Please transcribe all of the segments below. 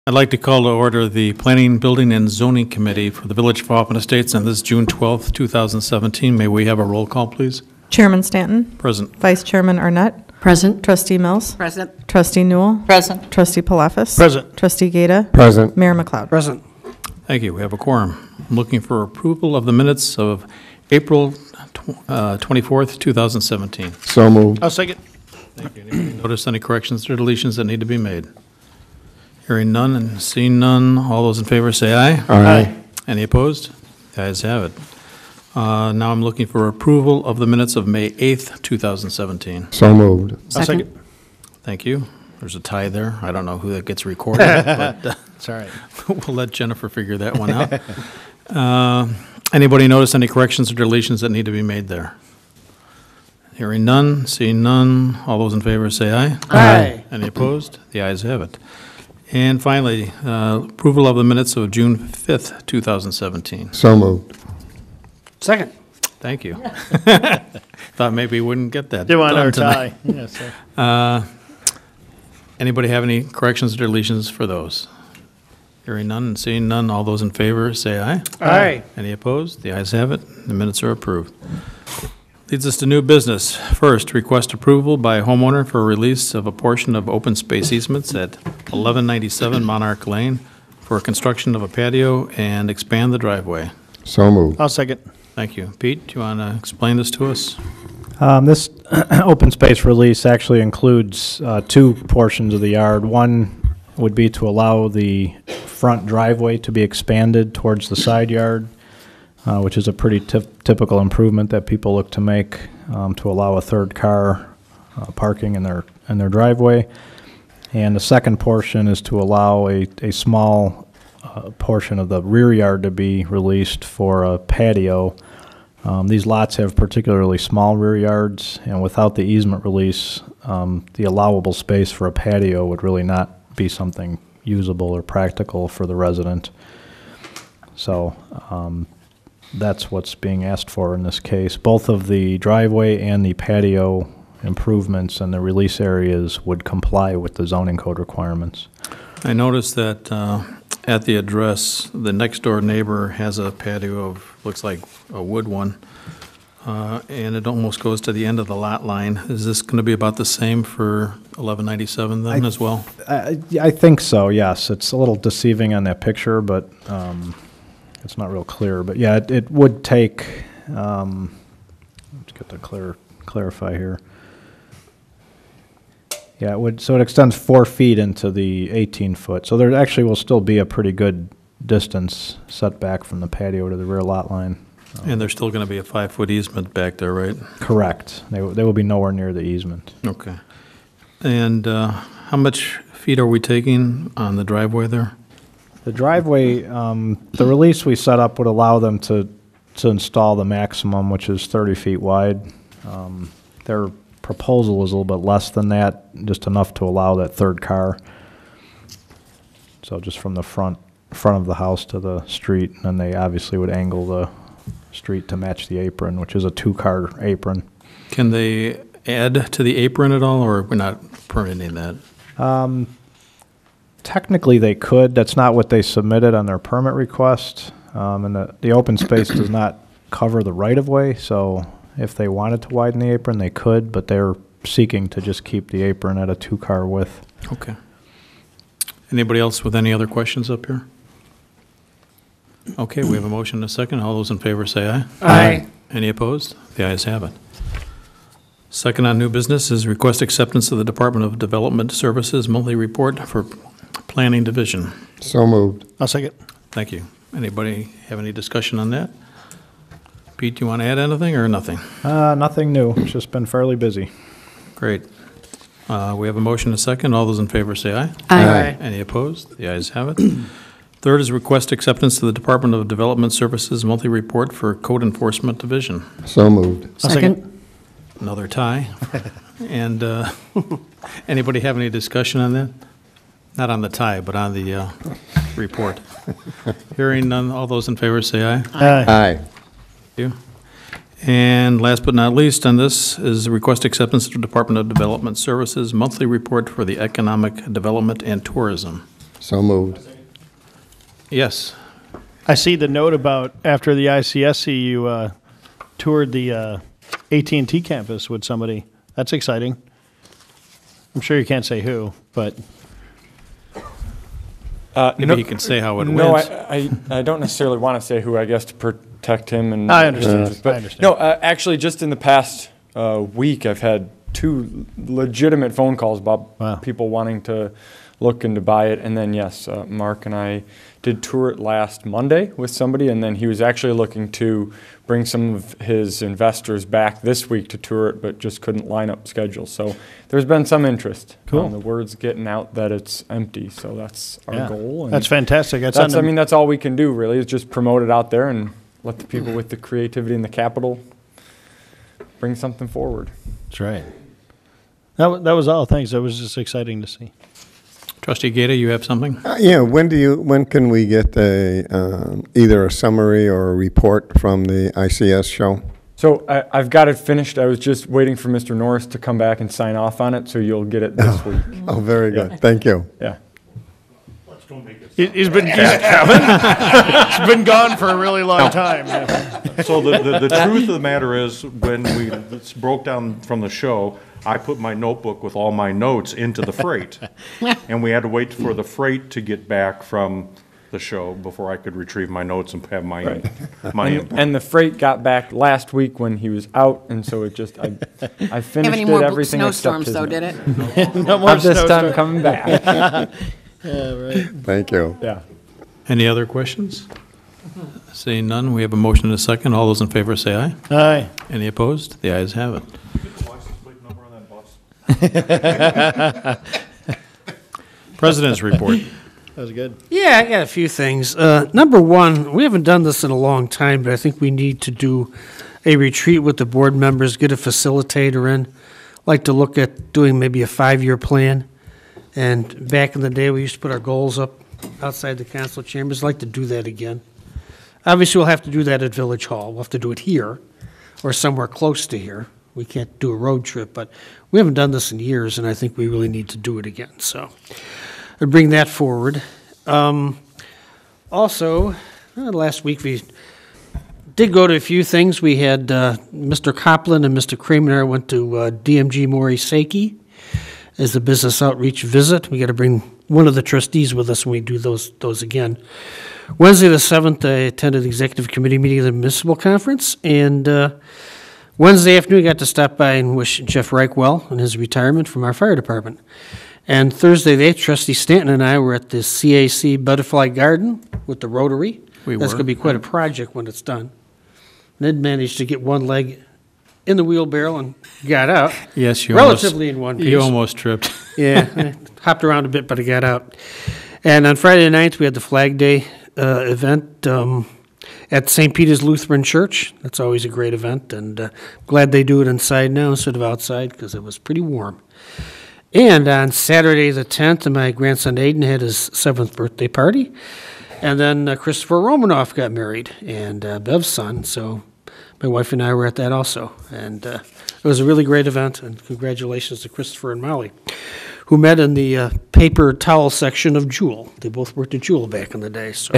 I'd like to call to order the Planning, Building, and Zoning Committee for the Village of Hoffman Estates on this June 12th, 2017. May we have a roll call, please? Chairman Stanton. Present. Vice Chairman Arnett. Present. Trustee Mills. Present. Trustee Newell. Present. Trustee Palafis. Present. Trustee Gata. Present. Mayor McLeod. Present. Thank you. We have a quorum. I'm looking for approval of the minutes of April 24th, 2017. So moved. I'll second. Thank you. Anybody notice any corrections or deletions that need to be made? Hearing none and seeing none, all those in favor say aye. Aye. Any opposed? The ayes have it. Now I'm looking for approval of the minutes of May 8th, 2017. So moved. I'll second. Thank you. There's a tie there. I don't know who that gets recorded, but It's all right. we'll let Jennifer figure that one out. Anybody notice any corrections or deletions that need to be made there? Hearing none, seeing none, all those in favor say aye. Aye. Any opposed? The ayes have it. And finally, approval of the minutes of June 5th, 2017. So moved. Second. Thank you. Thought maybe we wouldn't get that Do want done our tonight. tie. Yes, sir. Anybody have any corrections or deletions for those? Hearing none and seeing none, all those in favor say aye. Aye. Any opposed? The ayes have it. The minutes are approved. Leads us to new business. First, request approval by a homeowner for release of a portion of open space easements at 1197 Monarch Lane for construction of a patio and expand the driveway. So moved. I'll second. Thank you. Pete, do you want to explain this to us? This open space release actually includes two portions of the yard. One would be to allow the front driveway to be expanded towards the side yard, which is a pretty typical improvement that people look to make to allow a third car parking in their driveway. And the second portion is to allow a small portion of the rear yard to be released for a patio. These lots have particularly small rear yards, and without the easement release, the allowable space for a patio would really not be something usable or practical for the resident. So that's what's being asked for in this case. Both of the driveway and the patio improvements and the release areas would comply with the zoning code requirements. I noticed that at the address, the next door neighbor has a patio of, looks like a wood one, and it almost goes to the end of the lot line. Is this going to be about the same for 1197 then as well? I think so, yes. It's a little deceiving on that picture, but it's not real clear. But yeah, it would take, let's get to clarify here. Yeah, so it extends 4 feet into the 18-foot. So there actually will still be a pretty good distance setback from the patio to the rear lot line. And there's still going to be a 5-foot easement back there, right? Correct. They will be nowhere near the easement. Okay. And how much feet are we taking on the driveway there? The driveway, the release we set up would allow them to install the maximum, which is 30 feet wide. Their proposal is a little bit less than that, just enough to allow that third car. So just from the front of the house to the street, and then they obviously would angle the street to match the apron, which is a 2-car apron. Can they add to the apron at all, or we're not permitting that? Technically, they could. That's not what they submitted on their permit request. And the open space does not cover the right-of-way, so if they wanted to widen the apron, they could, but they're seeking to just keep the apron at a 2-car width. Okay. Anybody else with any other questions up here? Okay, we have a motion and a second. All those in favor say aye. Aye. Any opposed? The ayes have it. Second on new business is request acceptance of the Department of Development Services monthly report for Planning Division. So moved. I'll second. Thank you. Anybody have any discussion on that? Pete, do you want to add anything or nothing? Nothing new. It's just been fairly busy. Great. We have a motion and a second. All those in favor say aye. Aye. Any opposed? The ayes have it. Third is request acceptance to the Department of Development Services monthly report for Code Enforcement Division. So moved. I'll second. Another tie. And anybody have any discussion on that? Not on the tie, but on the report. Hearing none, all those in favor say aye. Aye. You. And last but not least on this is the request acceptance to the Department of Development Services monthly report for the Economic Development and Tourism. So moved. Yes. I see the note about after the ICSC, you toured the AT&T campus with somebody. That's exciting. I'm sure you can't say who, but Maybe he can say how it No, went. I don't necessarily want to say who, I guess, to protect him. And I understand. But I understand. no, actually, just in the past week, I've had 2 legitimate phone calls about Wow. people wanting to look and to buy it. And then, yes, Mark and I did tour it last Monday with somebody, and then he was actually looking to bring some of his investors back this week to tour it, but just couldn't line up schedules. So there's been some interest. Cool. The word's getting out that it's empty, so that's our yeah. goal. And That's fantastic. that's, I mean, that's all we can do, really, is just promote it out there and let the people with the creativity and the capital bring something forward. that's right. That was all. Thanks. That was just exciting to see. Trustee Gata, you have something? Yeah, when can we get either a summary or a report from the ICS show? So I've got it finished. I was just waiting for Mr. Norris to come back and sign off on it, so you'll get it this week. Oh, very good. Thank you. Yeah. He's been he's been gone for a really long time. So the truth of the matter is, when we broke down from the show, I put my notebook with all my notes into the freight. And we had to wait for the freight to get back from the show before I could retrieve my notes and have my input. And the freight got back last week when he was out, and so it just, I finished Have any it, more everything except snowstorms, his though, notes. did it? No more Not this time snowstorm. coming back. Thank you. Yeah. Any other questions? Seeing none, we have a motion and a second. All those in favor say aye. Aye. Any opposed? The ayes have it. President's report. That was good. Yeah, I got a few things. Number one, we haven't done this in a long time, but I think we need to do a retreat with the board members, get a facilitator in. Like to look at doing maybe a 5-year plan. And back in the day, we used to put our goals up outside the council chambers. I'd like to do that again. Obviously, we'll have to do that at Village Hall. We'll have to do it here or somewhere close to here. We can't do a road trip, but we haven't done this in years, and I think we really need to do it again. So I'd bring that forward. Also, last week we did go to a few things. We had Mr. Copland and Mr. Kramer and I went to DMG Mori Seiki as a business outreach visit. We got to bring one of the trustees with us when we do those again. Wednesday the 7th, I attended the executive committee meeting of the municipal conference, and Wednesday afternoon, I got to stop by and wish Jeff Reich well on his retirement from our fire department. And Thursday, the 8th, Trustee Stanton and I were at the CAC Butterfly Garden with the Rotary. We That's were. going to be quite a project when it's done. Ned managed to get one leg in the wheelbarrow and got out. Yes, you Relatively in one piece. You almost tripped. Yeah, I hopped around a bit, but I got out. And on Friday night, we had the Flag Day event at St. Peter's Lutheran Church. That's always a great event, and glad they do it inside now instead of outside because it was pretty warm. And on Saturday the 10th, my grandson Aiden had his 7th birthday party. And then Christopher Romanoff got married, and Bev's son, so my wife and I were at that also. And it was a really great event, and congratulations to Christopher and Molly, who met in the paper towel section of Jewel. They both worked at Jewel back in the day, so.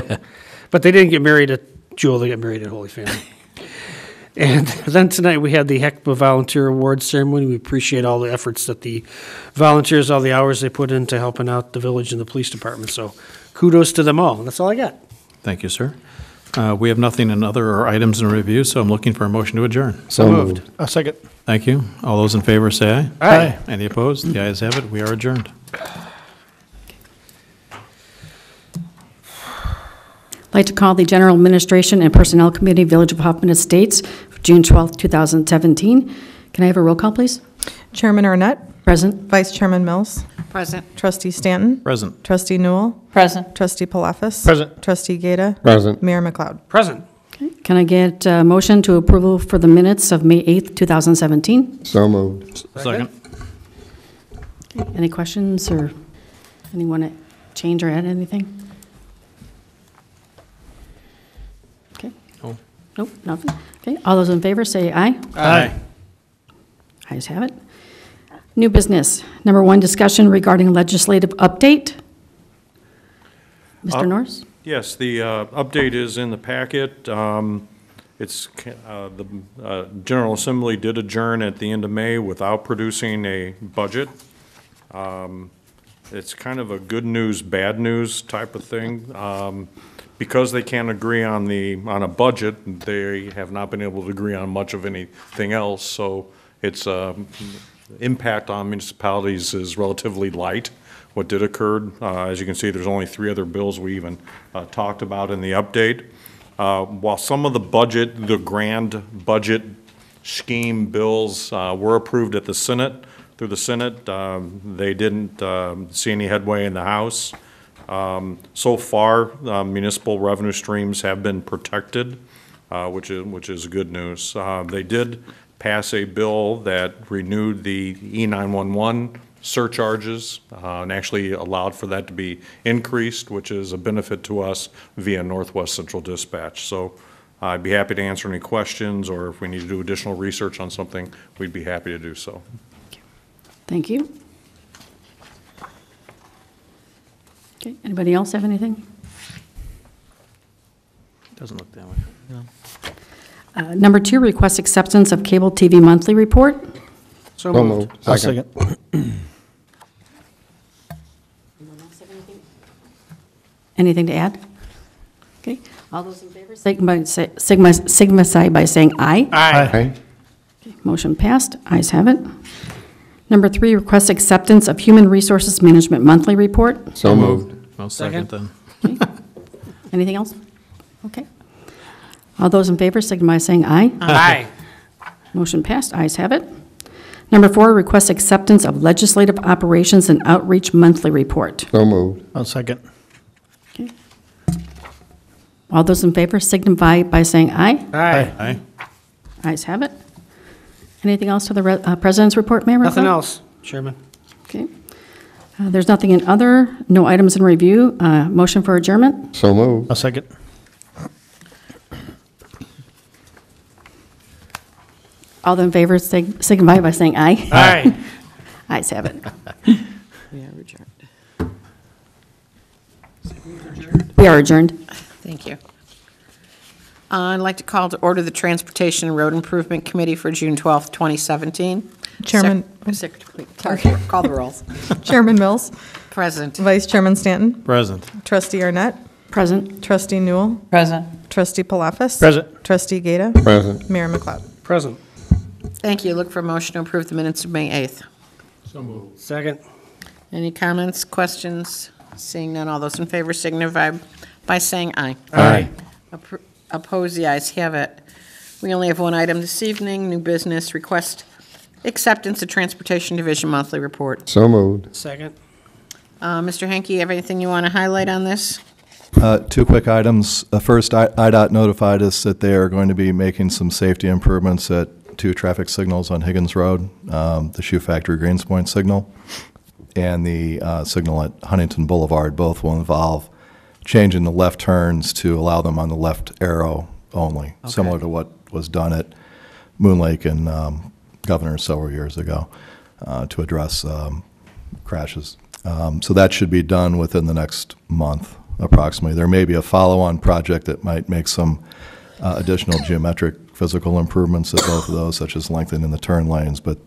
But they didn't get married at Jewel, they got married at Holy Family. And then tonight we had the HECMA Volunteer Awards ceremony. We appreciate all the efforts that the volunteers, all the hours they put into helping out the village and the police department. So kudos to them all. That's all I got. Thank you, sir. We have nothing in other items in review, so I'm looking for a motion to adjourn. So moved. A second. Thank you. All those in favor say aye. Aye. Any opposed? The ayes have it. We are adjourned. I'd like to call the General Administration and Personnel Committee, Village of Hoffman Estates, June 12th, 2017. Can I have a roll call, please? Chairman Arnett, Present. Vice Chairman Mills, Present. Trustee Stanton, Present. Trustee Newell, Present. Trustee Palafis. Present. Trustee Gata, Present. Mayor McLeod. Present. Can I get a motion to approval for the minutes of May 8th, 2017? So moved. Second. Any questions or anyone to change or add anything? Okay. No. Nope, nothing. Okay, all those in favor say aye. Aye. Ayes have it. New business. Number 1, discussion regarding legislative update. Mr. Norris? Yes, the update is in the packet. The General Assembly did adjourn at the end of May without producing a budget. It's kind of a good news, bad news type of thing. Because they can't agree on a budget, they have not been able to agree on much of anything else, so its impact on municipalities is relatively light. What did occur, as you can see, there's only 3 other bills we even talked about in the update. While some of the grand budget scheme bills were approved at the Senate, through the Senate, they didn't see any headway in the House. So far, municipal revenue streams have been protected, which is good news. They did pass a bill that renewed the E911 surcharges and actually allowed for that to be increased, which is a benefit to us via Northwest Central Dispatch. So I'd be happy to answer any questions, or if we need to do additional research on something, we'd be happy to do so. Thank you. Okay, anybody else have anything? Doesn't look that way. Number 2, request acceptance of cable TV monthly report. So So moved. moved. I'll Second. Anything to add? Okay, all those in favor, signify by saying aye. Aye. Motion passed, ayes have it. Number 3, request acceptance of Human Resources Management monthly report. So moved. I'll second then. Anything else? Okay. All those in favor, signify by saying aye. Aye. Motion passed, ayes have it. Number 4, request acceptance of Legislative Operations and Outreach monthly report. So moved. I'll second. Okay. All those in favor, signify by saying aye. Aye. Aye. Ayes have it. Anything else to the President's report, Mayor? Nothing McLeod? else, Chairman. Okay. There's nothing in other, no items in review. Motion for adjournment? So moved. I'll second. All those in favor, signify by saying aye. Aye. Ayes have it. We are adjourned. We are adjourned. Thank you. I'd like to call to order the Transportation and Road Improvement Committee for June 12th, 2017. Chairman- Call the rolls. Chairman Mills, Present. Vice Chairman Stanton, Present. Trustee Arnett, Present. Trustee Newell, Present. Trustee Palafis. Present. Trustee Gata, Present. Mayor McLeod. Present. Thank you. Look for a motion to approve the minutes of May 8th. Second. Any comments, questions? Seeing none, all those in favor signify by saying aye. Aye. Oppose, the ayes have it. We only have one item this evening, new business, request acceptance of Transportation Division monthly report. So moved. Second. Mr. Henke, you have anything you want to highlight on this? 2 quick items. First, IDOT notified us that they are going to be making some safety improvements at 2 traffic signals on Higgins Road, the Shoe Factory Greens Point signal and the signal at Huntington Boulevard. Both will involve changing the left turns to allow them on the left arrow only, similar to what was done at Moon Lake and Governor several years ago to address crashes. So that should be done within the next month, approximately. There may be a follow-on project that might make some additional geometric physical improvements at both of those, such as lengthening the turn lanes, but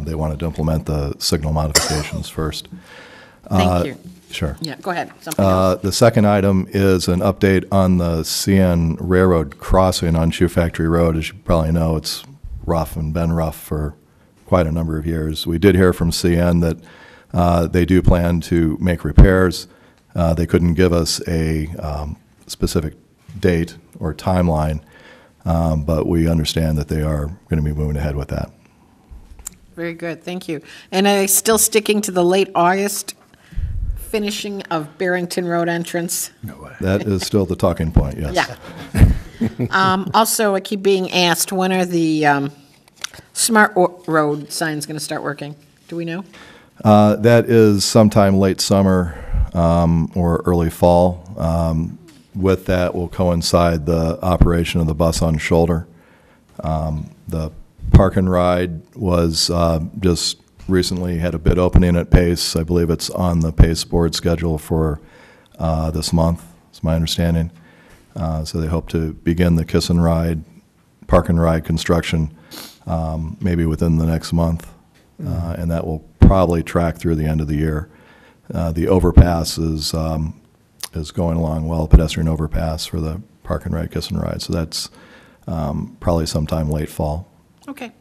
they wanted to implement the signal modifications first. Thank you. Sure. Yeah, go ahead. Something else. The second item is an update on the CN Railroad crossing on Shoe Factory Road. As you probably know, it's rough and been rough for quite a number of years. We did hear from CN that they do plan to make repairs. They couldn't give us a specific date or timeline, but we understand that they are going to be moving ahead with that. Very good, thank you. And are they still sticking to the late August finishing of Barrington Road entrance? That is still the talking point, yes. Yeah. Also, I keep being asked, when are the Smart Road signs going to start working? Do we know? That is sometime late summer or early fall. With that will coincide the operation of the bus on shoulder. The Park and Ride was just recently had a bid opening at Pace. I believe it's on the Pace board schedule for this month, is my understanding. So they hope to begin the Kiss and Ride, Park and Ride construction maybe within the next month, and that will probably track through the end of the year. The overpass is going along well, pedestrian overpass for the Park and Ride, Kiss and Ride. So that's probably sometime late fall. Okay.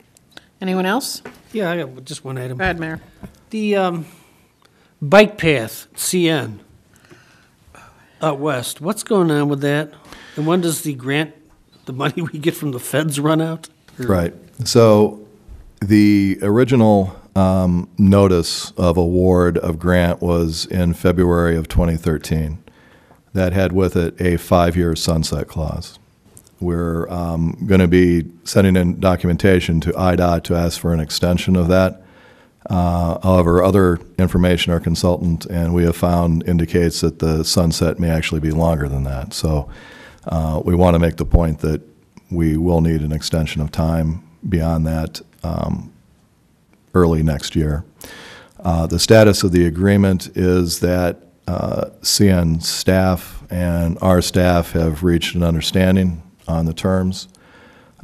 Anyone else? Yeah, I got just one item. Go ahead, Mayor. The bike path, CN, out west, what's going on with that? And when does the grant, the money we get from the feds run out? Or- Right. So the original notice of award of grant was in February of 2013. That had with it a 5-year sunset clause. We're going to be sending in documentation to IDOT to ask for an extension of that. However, other information our consultant and we have found indicates that the sunset may actually be longer than that. So we want to make the point that we will need an extension of time beyond that early next year. The status of the agreement is that CN staff and our staff have reached an understanding on the terms.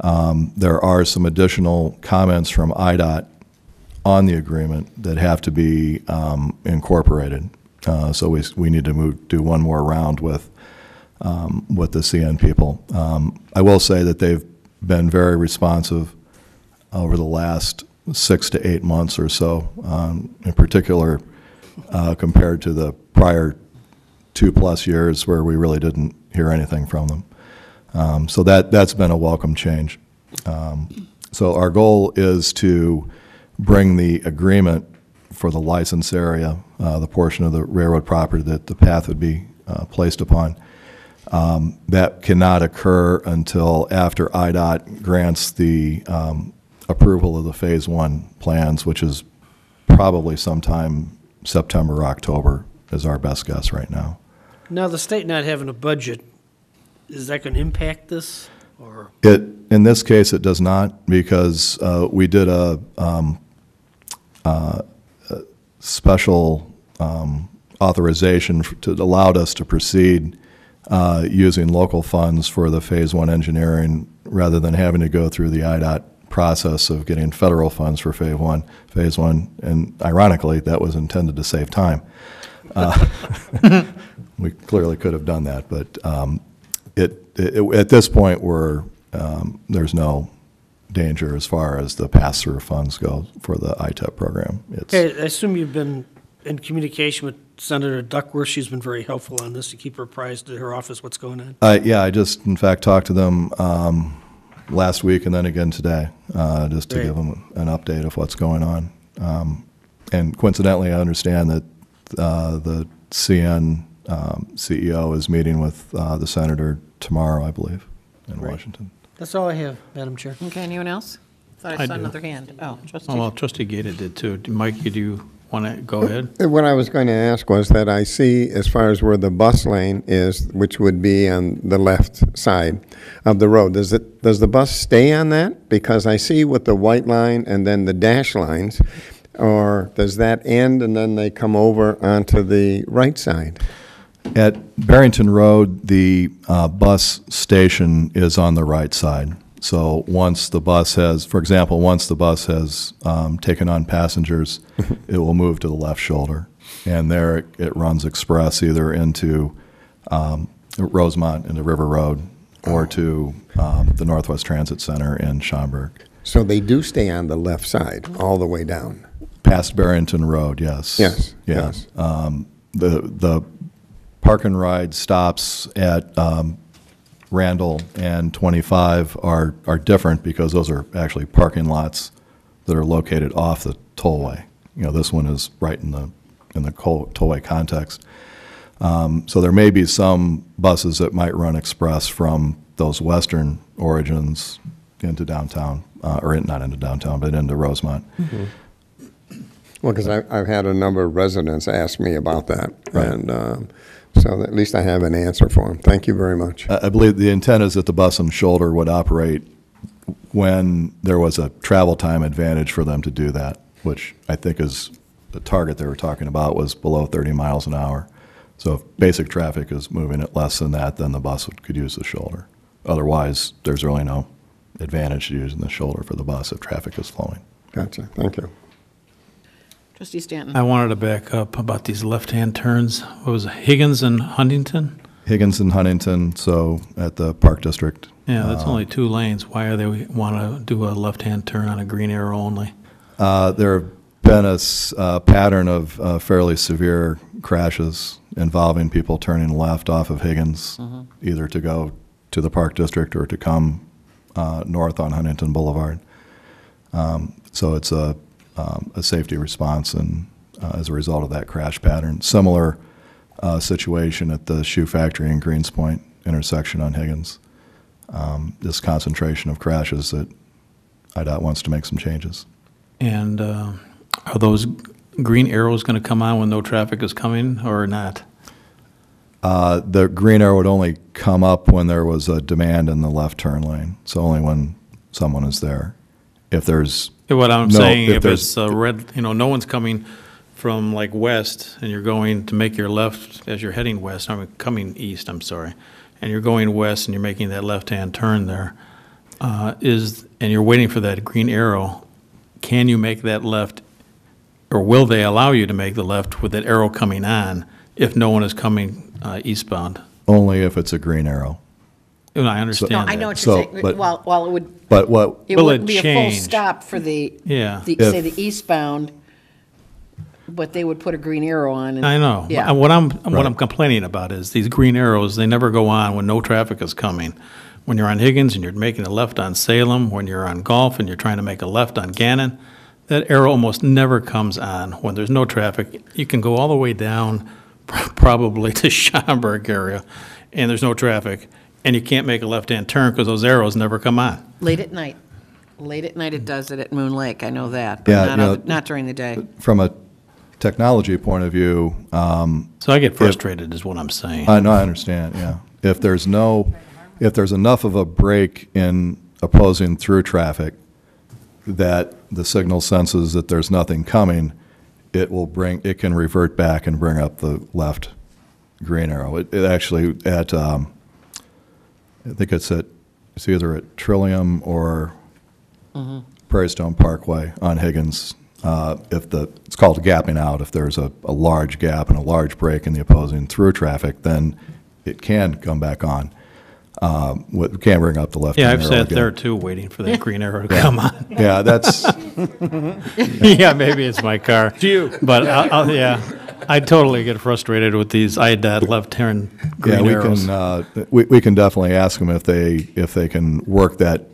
There are some additional comments from IDOT on the agreement that have to be incorporated. So we need to do one more round with the CN people. I will say that they've been very responsive over the last 6 to 8 months or so, in particular compared to the prior 2+ years where we really didn't hear anything from them. So that's been a welcome change. So our goal is to bring the agreement for the license area, the portion of the railroad property that the path would be placed upon. That cannot occur until after IDOT grants the approval of the Phase 1 plans, which is probably sometime September or October is our best guess right now. Now, the state not having a budget, is that going to impact this? Or In this case, it does not, because we did a special authorization to allowed us to proceed using local funds for the Phase 1 engineering rather than having to go through the IDOT process of getting federal funds for Phase 1. And ironically, that was intended to save time. We clearly could have done that, but at this point, there's no danger as far as the pass-through funds go for the ITEP program. Okay, I assume you've been in communication with Senator Duckworth. She's been very helpful on this to keep her apprised to her office what's going on. Yeah, I just, in fact, talked to them last week and then again today, just to give them an update of what's going on. And coincidentally, I understand that the CN CEO is meeting with the senator tomorrow, I believe, in Washington. That's all I have, Madam Chair. Okay, anyone else? Thought I I saw do. another hand. Oh, trustee. Oh, well, Trustee Gata did too. Mike, do you want to go ahead? What I was going to ask was that I see as far as where the bus lane is, which would be on the left side of the road, does the bus stay on that? Because I see with the white line and then the dash lines, or does that end and then they come over onto the right side? At Barrington Road, the bus station is on the right side. So once the bus has, for example, taken on passengers, it will move to the left shoulder. And there it runs express either into Rosemont into River Road or to the Northwest Transit Center in Schaumburg. So they do stay on the left side all the way down? Past Barrington Road, yes. Yes, Yeah. yes. The Park and Ride stops at Randall and 25 are different because those are actually parking lots that are located off the tollway. You know, this one is right in the tollway context. So there may be some buses that might run express from those western origins into downtown, not into downtown, but into Rosemont. Mm-hmm. Well, because I've had a number of residents ask me about that, Right. and so at least I have an answer for them. Thank you very much. I believe the intent is that the bus and shoulder would operate when there was a travel time advantage for them to do that, which I think is the target they were talking about was below 30 miles an hour. So if basic traffic is moving at less than that, then the bus could use the shoulder. Otherwise, there's really no advantage to using the shoulder for the bus if traffic is flowing. Gotcha, thank you. Trustee Stanton. I wanted to back up about these left-hand turns. What was it, Higgins and Huntington? Higgins and Huntington, so at the Park District. Yeah, that's only 2 lanes. Why are they want to do a left-hand turn on a green arrow only? There have been a pattern of fairly severe crashes involving people turning left off of Higgins, either to go to the Park District or to come north on Huntington Boulevard. So it's a safety response, and as a result of that crash pattern. Similar situation at the shoe factory in Greenspoint intersection on Higgins. This concentration of crashes that IDOT wants to make some changes. And are those green arrows going to come on when no traffic is coming or not? The green arrow would only come up when there was a demand in the left turn lane, so only when someone is there. If there's What I'm no- saying, if there's- it's red, no one's coming from like west and you're going to make your left as you're heading west, coming east, I'm sorry, and you're going west and you're making that left-hand turn there, and you're waiting for that green arrow, can you make that left, or will they allow you to make the left with that arrow coming on if no one is coming eastbound? only if it's a green arrow. And I understand No, that. I know what So, you're saying. but- While it would, But what it Will wouldn't it be a full change? stop for the, Yeah. say the eastbound, but they would put a green arrow on. and- I know. Yeah. What I'm complaining about is these green arrows, they never go on when no traffic is coming. When you're on Higgins and you're making a left on Salem, when you're on Gulf and you're trying to make a left on Gannon, that arrow almost never comes on when there's no traffic. You can go all the way down probably to Schaumburg area and there's no traffic, and you can't make a left-hand turn because those arrows never come on. Late at night. Late at night it does it at Moon Lake, I know that. Yeah, But you know, not during the day. from a technology point of view, So I get frustrated is what I'm saying. I know, I understand, yeah. If there's enough of a break in opposing through traffic that the signal senses that there's nothing coming, it can revert back and bring up the left green arrow. It actually, I think it's either at Trillium or Prairie Stone Parkway on Higgins. It's called gapping out. If there's a large gap and a large break in the opposing through traffic, then it can come back on. Can bring up the left Yeah, arrow I've sat again. there too, waiting for that green arrow to come on. Yeah, that's, Yeah, maybe it's my car. To you. But yeah, I totally get frustrated with these IDOT left-hand yeah, green arrows. we can definitely ask them if they can work that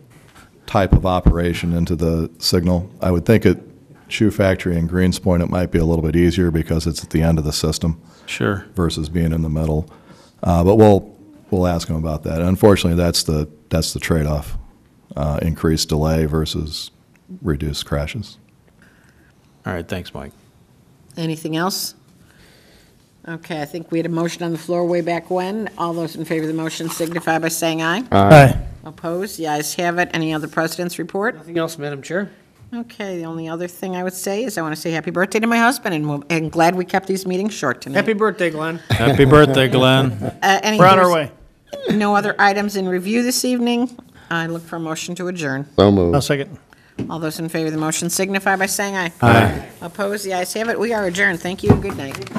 type of operation into the signal. I would think at Shoe Factory and Greenspoint, it might be a little bit easier because it's at the end of the system Sure. versus being in the middle. But we'll ask them about that. Unfortunately, that's the trade-off, increased delay versus reduced crashes. All right, thanks, Mike. Anything else? Okay, I think we had a motion on the floor way back when. All those in favor of the motion signify by saying aye. Aye. Opposed? The ayes have it. Any other president's report? Nothing else, Madam Chair? Okay, the only other thing I would say is I want to say happy birthday to my husband, and glad we kept these meetings short tonight. Happy birthday, Glenn. Happy birthday, Glenn. We're We're on our way. No other items in review this evening. I look for a motion to adjourn. So moved. I'll second. All those in favor of the motion signify by saying aye. Aye. Opposed? The ayes have it. We are adjourned. Thank you and good night.